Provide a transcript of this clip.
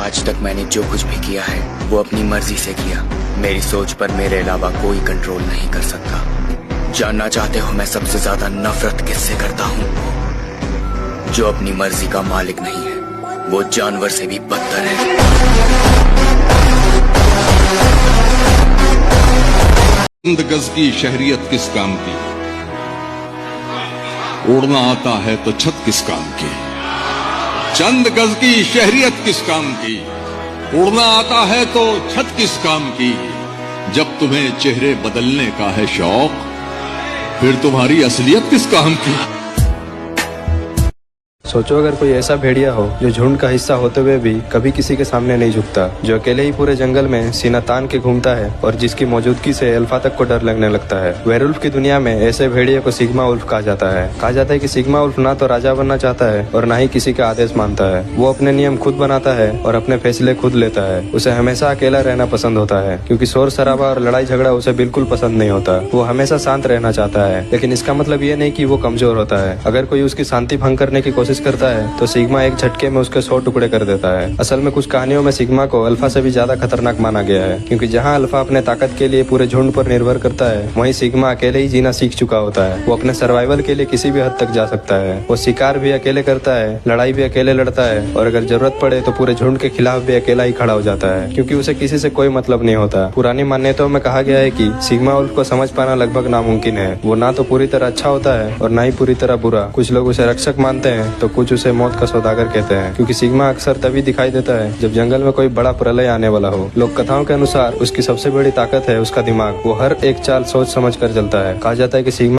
आज तक मैंने जो कुछ भी किया है वो अपनी मर्जी से किया। मेरी सोच पर मेरे अलावा कोई कंट्रोल नहीं कर सकता। जानना चाहते हो मैं सबसे ज्यादा नफरत किससे करता हूँ? जो अपनी मर्जी का मालिक नहीं है, वो जानवर से भी बदतर है। चंद गज की शहरियत किस काम की, उड़ना आता है तो छत किस काम की। चंद गज की शहरियत किस काम की, उड़ना आता है तो छत किस काम की। जब तुम्हें चेहरे बदलने का है शौक, फिर तुम्हारी असलियत किस काम की। सोचो अगर कोई ऐसा भेड़िया हो जो झुंड का हिस्सा होते हुए भी कभी किसी के सामने नहीं झुकता, जो अकेले ही पूरे जंगल में सीना तान के घूमता है और जिसकी मौजूदगी से अल्फा तक को डर लगने लगता है। वेयरवुल्फ की दुनिया में ऐसे भेड़िए को सिग्मा उल्फ कहा जाता है। कहा जाता है कि सिग्मा उल्फ ना तो राजा बनना चाहता है और ना ही किसी का आदेश मानता है। वो अपने नियम खुद बनाता है और अपने फैसले खुद लेता है। उसे हमेशा अकेला रहना पसंद होता है, क्योंकि शोर शराबा और लड़ाई झगड़ा उसे बिल्कुल पसंद नहीं होता। वो हमेशा शांत रहना चाहता है, लेकिन इसका मतलब ये नहीं कि वो कमजोर होता है। अगर कोई उसकी शांति भंग करने की कोशिश करता है तो सिग्मा एक झटके में उसके 100 टुकड़े कर देता है। असल में कुछ कहानियों में सिग्मा को अल्फा से भी ज्यादा खतरनाक माना गया है, क्योंकि जहां अल्फा अपने ताकत के लिए पूरे झुंड पर निर्भर करता है, वहीं सिग्मा अकेले ही जीना सीख चुका होता है। वो अपने सर्वाइवल के लिए किसी भी हद तक जा सकता है। वो शिकार भी अकेले करता है, लड़ाई भी अकेले लड़ता है और अगर जरूरत पड़े तो पूरे झुंड के खिलाफ भी अकेला ही खड़ा हो जाता है, क्योंकि उसे किसी से कोई मतलब नहीं होता। पुरानी मान्यताओं में कहा गया है कि सिग्मा उल्फ को समझ पाना लगभग नामुमकिन है। वो ना तो पूरी तरह अच्छा होता है और ना ही पूरी तरह बुरा। कुछ लोग उसे रक्षक मानते हैं तो कुछ उसे मौत का सौदागर कहते हैं, क्योंकि सिग्मा अक्सर तभी दिखाई देता है जब जंगल में कोई बड़ा प्रलय आने वाला हो। लोक कथाओं के अनुसार उसकी सबसे बड़ी ताकत है उसका दिमाग। वो हर एक चाल सोच समझ कर चलता है। कहा जाता है कि सिग्मा